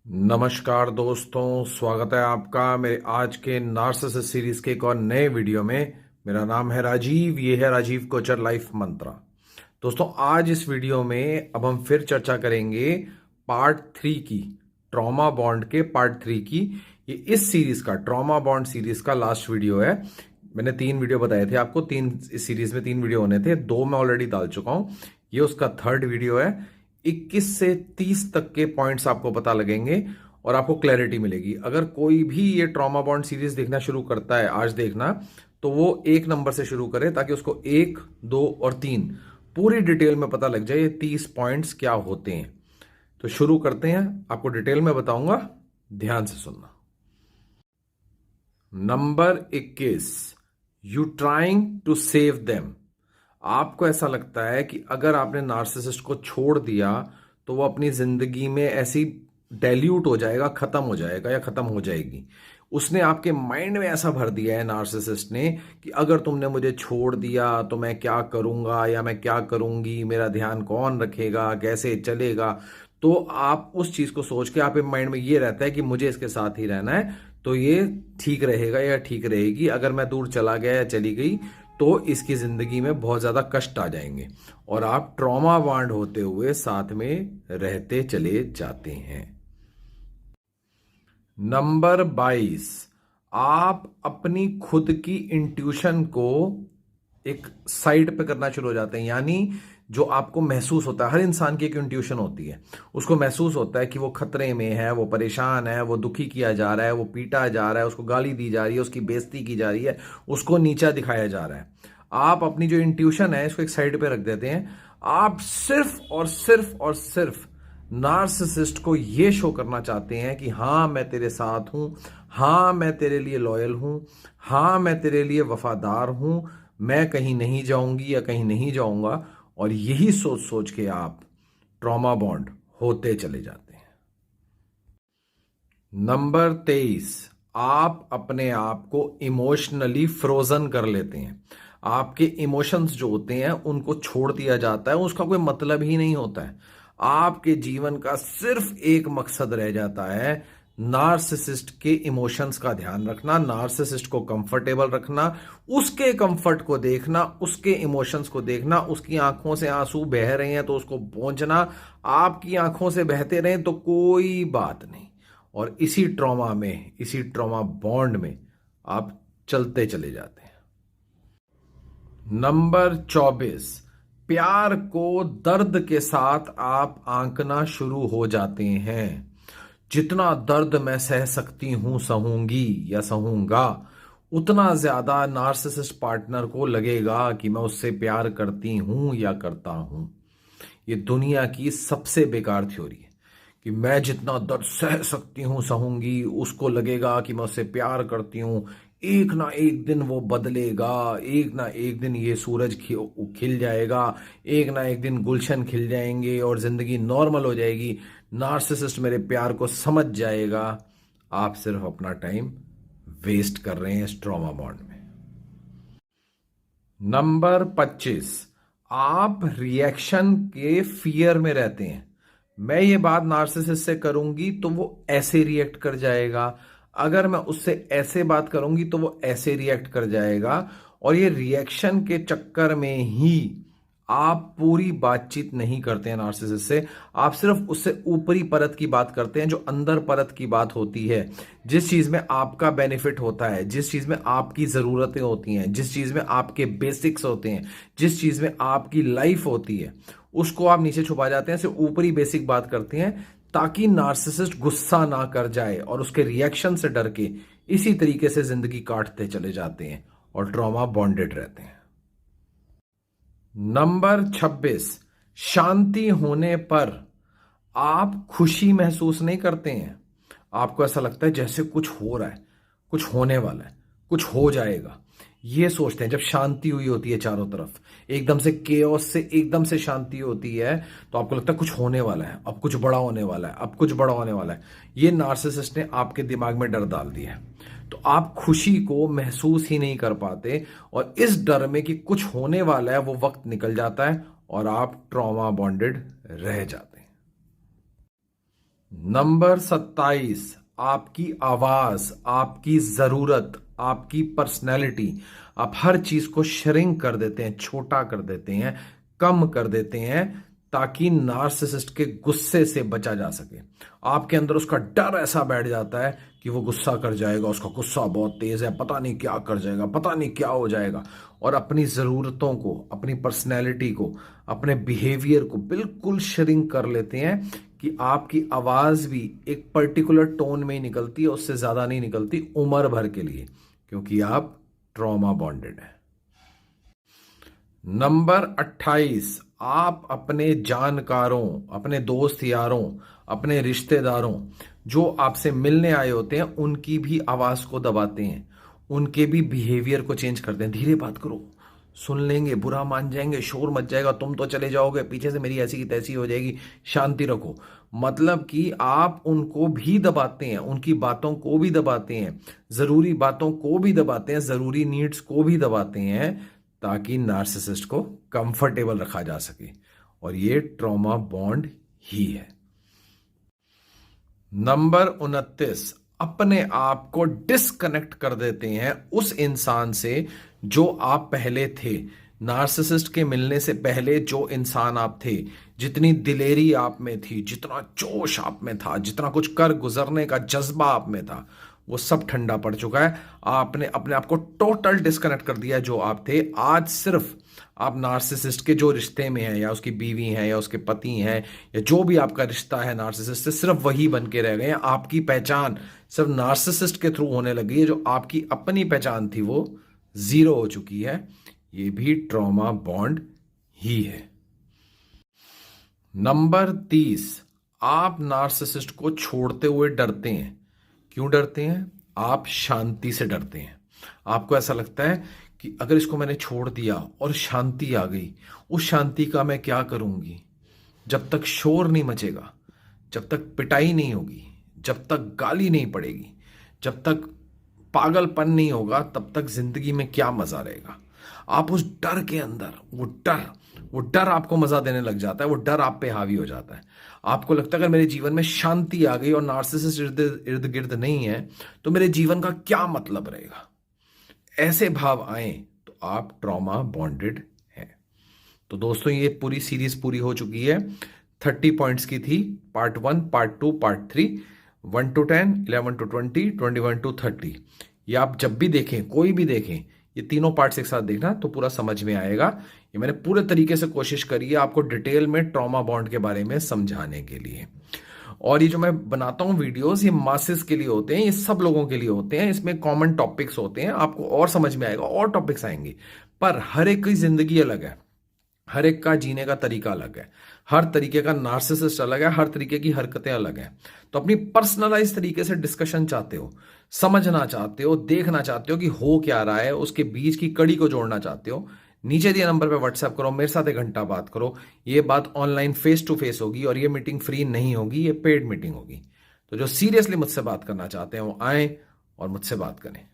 नमस्कार दोस्तों, स्वागत है आपका मेरे आज के नार्सिसिस्ट सीरीज के एक और नए वीडियो में। मेरा नाम है राजीव, ये है राजीव कोचर लाइफ मंत्रा। दोस्तों, आज इस वीडियो में अब हम फिर चर्चा करेंगे पार्ट 3 की, ट्रॉमा बॉन्ड के पार्ट 3 की। ये इस सीरीज का, ट्रॉमा बॉन्ड सीरीज का लास्ट वीडियो है। मैंने 3 वीडियो बताए थे आपको, इस सीरीज में 3 वीडियो होने थे, 2 मैं ऑलरेडी डाल चुका हूं। ये उसका 3rd वीडियो है। 21 से 30 तक के पॉइंट्स आपको पता लगेंगे और आपको क्लैरिटी मिलेगी। अगर कोई भी ये ट्रॉमा बॉन्ड सीरीज देखना शुरू करता है आज देखना, तो वो 1 नंबर से शुरू करे ताकि उसको 1, 2 और 3 पूरी डिटेल में पता लग जाए ये 30 पॉइंट्स क्या होते हैं। तो शुरू करते हैं, आपको डिटेल में बताऊंगा, ध्यान से सुनना। Number 21, you trying to save them. आपको ऐसा लगता है कि अगर आपने नार्सिसिस्ट को छोड़ दिया तो वो अपनी जिंदगी में ऐसी डाइल्यूट हो जाएगा, खत्म हो जाएगा या खत्म हो जाएगी। उसने आपके माइंड में ऐसा भर दिया है नार्सिसिस्ट ने कि अगर तुमने मुझे छोड़ दिया तो मैं क्या करूंगा या मैं क्या करूंगी, मेरा ध्यान कौन रखेगा, कैसे चलेगा। तो आप उस चीज को सोच के, आपके माइंड में ये रहता है कि मुझे इसके साथ ही रहना है, तो ये ठीक रहेगा या ठीक रहेगी। अगर मैं दूर चला गया या चली गई तो इसकी जिंदगी में बहुत ज्यादा कष्ट आ जाएंगे और आप ट्रॉमा बॉन्ड होते हुए साथ में रहते चले जाते हैं। नंबर 22, आप अपनी खुद की इंट्यूशन को एक साइड पे करना शुरू हो जाते हैं। यानी जो आपको महसूस होता है, हर इंसान की एक इंट्यूशन होती है, उसको महसूस होता है कि वो खतरे में है, वो परेशान है, वो दुखी किया जा रहा है, वो पीटा जा रहा है, उसको गाली दी जा रही है, उसकी बेइज्जती की जा रही है, उसको नीचा दिखाया जा रहा है। आप अपनी जो इंट्यूशन है इसको एक साइड पे रख देते हैं। आप सिर्फ और सिर्फ और सिर्फ नार्सिसिस्ट को यह शो करना चाहते हैं कि हां मैं तेरे साथ हूं, हां मैं तेरे लिए लॉयल हूं, हां मैं तेरे लिए वफादार हूं, मैं कहीं नहीं जाऊंगी या कहीं नहीं जाऊंगा। और यही सोच सोच के आप ट्रॉमा बॉन्ड होते चले जाते हैं। नंबर 23, आप अपने आप को इमोशनली फ्रोजन कर लेते हैं। आपके इमोशंस जो होते हैं उनको छोड़ दिया जाता है, उसका कोई मतलब ही नहीं होता है। आपके जीवन का सिर्फ एक मकसद रह जाता है, नार्सिसिस्ट के इमोशंस का ध्यान रखना, नार्सिसिस्ट को कंफर्टेबल रखना, उसके कंफर्ट को देखना, उसके इमोशंस को देखना। उसकी आंखों से आंसू बह रहे हैं तो उसको पहुंचना, आपकी आंखों से बहते रहे तो कोई बात नहीं। और इसी ट्रॉमा में, इसी ट्रॉमा बॉन्ड में आप चलते चले जाते हैं। नंबर 24, प्यार को दर्द के साथ आप आंकना शुरू हो जाते हैं। जितना दर्द मैं सह सकती हूं, सहूंगी या सहूंगा, उतना ज्यादा नार्सिसिस्ट पार्टनर को लगेगा कि मैं उससे प्यार करती हूं या करता हूं। ये दुनिया की सबसे बेकार थ्योरी है कि मैं जितना दर्द सह सकती हूं, सहूंगी, उसको लगेगा कि मैं उससे प्यार करती हूं। एक ना एक दिन वो बदलेगा, एक ना एक दिन ये सूरज खिल जाएगा, एक ना एक दिन गुलशन खिल जाएंगे और जिंदगी नॉर्मल हो जाएगी, नार्सिसिस्ट मेरे प्यार को समझ जाएगा। आप सिर्फ अपना टाइम वेस्ट कर रहे हैं इस ट्रॉमा बॉन्ड में। नंबर 25, आप रिएक्शन के फियर में रहते हैं। मैं ये बात नार्सिसिस्ट से करूंगी तो वो ऐसे रिएक्ट कर जाएगा, अगर मैं उससे ऐसे बात करूंगी तो वो ऐसे रिएक्ट कर जाएगा। और ये रिएक्शन के चक्कर में ही आप पूरी बातचीत नहीं करते हैं नार्सिसिस्ट से, आप सिर्फ उससे ऊपरी परत की बात करते हैं, जो अंदर परत की बात होती है, जिस चीज में आपका बेनिफिट होता है, जिस चीज में आपकी जरूरतें होती हैं, जिस चीज में आपके बेसिक्स होते हैं, जिस चीज में आपकी लाइफ होती है, उसको आप नीचे छुपा जाते हैं, सिर्फ ऊपरी बेसिक बात करते हैं ताकि नार्सिसिस्ट गुस्सा ना कर जाए और उसके रिएक्शन से डर के इसी तरीके से जिंदगी काटते चले जाते हैं और ट्रॉमा बॉन्डेड रहते हैं। नंबर 26, शांति होने पर आप खुशी महसूस नहीं करते हैं। आपको ऐसा लगता है जैसे कुछ हो रहा है, कुछ होने वाला है, कुछ हो जाएगा, ये सोचते हैं। जब शांति हुई होती है चारों तरफ, एकदम से केओस से एकदम से शांति होती है, तो आपको लगता है कुछ होने वाला है, अब कुछ बड़ा होने वाला है, अब कुछ बड़ा होने वाला है। ये नार्सिसिस्ट ने आपके दिमाग में डर डाल दिया है, तो आप खुशी को महसूस ही नहीं कर पाते और इस डर में कि कुछ होने वाला है वो वक्त निकल जाता है और आप ट्रॉमा बॉन्डेड रह जाते हैं। नंबर 27, आपकी आवाज, आपकी जरूरत, आपकी पर्सनैलिटी, आप हर चीज को श्रिंक कर देते हैं, छोटा कर देते हैं, कम कर देते हैं, ताकि नार्सिसिस्ट के गुस्से से बचा जा सके। आपके अंदर उसका डर ऐसा बैठ जाता है कि वो गुस्सा कर जाएगा, उसका गुस्सा बहुत तेज है, पता नहीं क्या कर जाएगा, पता नहीं क्या हो जाएगा। और अपनी ज़रूरतों को, अपनी पर्सनैलिटी को, अपने बिहेवियर को बिल्कुल श्रिंक कर लेते हैं कि आपकी आवाज़ भी एक पर्टिकुलर टोन में ही निकलती है, उससे ज़्यादा नहीं निकलती उम्र भर के लिए, क्योंकि आप ट्रॉमा बॉन्डेड हैं। नंबर 28, आप अपने जानकारों, अपने दोस्त यारों, अपने रिश्तेदारों जो आपसे मिलने आए होते हैं, उनकी भी आवाज को दबाते हैं, उनके भी बिहेवियर को चेंज करते हैं। धीरे बात करो, सुन लेंगे, बुरा मान जाएंगे, शोर मच जाएगा, तुम तो चले जाओगे, पीछे से मेरी ऐसी की तैसी हो जाएगी, शांति रखो। मतलब कि आप उनको भी दबाते हैं, उनकी बातों को भी दबाते हैं, जरूरी बातों को भी दबाते हैं, जरूरी नीड्स को भी दबाते हैं, ताकि नार्सिसिस्ट को कंफर्टेबल रखा जा सके। और ये ट्रॉमा बॉन्ड ही है। नंबर 29, अपने आप को डिस्कनेक्ट कर देते हैं उस इंसान से जो आप पहले थे। नार्सिसिस्ट के मिलने से पहले जो इंसान आप थे, जितनी दिलेरी आप में थी, जितना जोश आप में था, जितना कुछ कर गुजरने का जज्बा आप में था, वो सब ठंडा पड़ चुका है। आपने अपने आप को टोटल डिस्कनेक्ट कर दिया जो आप थे। आज सिर्फ आप नार्सिसिस्ट के जो रिश्ते में हैं, या उसकी बीवी हैं, या उसके पति हैं, या जो भी आपका रिश्ता है नार्सिसिस्ट से, सिर्फ वही बन के रह गए हैं। आपकी पहचान सिर्फ नार्सिसिस्ट के थ्रू होने लगी है। जो आपकी अपनी पहचान थी वो जीरो हो चुकी है। ये भी ट्रॉमा बॉन्ड ही है। नंबर 30, आप नार्सिसिस्ट को छोड़ते हुए डरते हैं। क्यों डरते हैं? आप शांति से डरते हैं। आपको ऐसा लगता है कि अगर इसको मैंने छोड़ दिया और शांति आ गई, उस शांति का मैं क्या करूंगी? जब तक शोर नहीं मचेगा, जब तक पिटाई नहीं होगी, जब तक गाली नहीं पड़ेगी, जब तक पागलपन नहीं होगा, तब तक जिंदगी में क्या मजा रहेगा? आप उस डर के अंदर, वो डर आपको मजा देने लग जाता है, वो डर आप पे हावी हो जाता है। आपको लगता है अगर मेरे जीवन में शांति आ गई और नार्सिसिस्ट इर्द गिर्द नहीं है, तो मेरे जीवन का क्या मतलब रहेगा? ऐसे भाव आए तो आप ट्रॉमा बॉन्डेड हैं। तो दोस्तों, ये पूरी सीरीज पूरी हो चुकी है। 30 पॉइंट्स की थी। Part 1, part 2, part 3, 1 to 10, 11 to 20, 21 to 30। ये आप जब भी देखें, कोई भी देखें, ये तीनों पार्ट्स एक साथ देखना तो पूरा समझ में आएगा। ये मैंने पूरे तरीके से कोशिश करी है आपको डिटेल में ट्रॉमा बॉन्ड के बारे में समझाने के लिए। और ये जो मैं बनाता हूं वीडियोस, ये मासेस के लिए होते हैं, ये सब लोगों के लिए होते हैं। इसमें कॉमन टॉपिक्स होते हैं, आपको और समझ में आएगा, और टॉपिक्स आएंगे। पर हर एक की जिंदगी अलग है, हर एक का जीने का तरीका अलग है, हर तरीके का नार्सिसिस्ट अलग है, हर तरीके की हरकतें अलग हैं। तो अपनी पर्सनलाइज तरीके से डिस्कशन चाहते हो, समझना चाहते हो, देखना चाहते हो कि हो क्या रहा है, उसके बीच की कड़ी को जोड़ना चाहते हो, नीचे दिए नंबर पे व्हाट्सएप करो, मेरे साथ 1 घंटा बात करो। ये बात ऑनलाइन फेस टू फेस होगी, और ये मीटिंग फ्री नहीं होगी, ये पेड मीटिंग होगी। तो जो सीरियसली मुझसे बात करना चाहते हैं वो आए और मुझसे बात करें।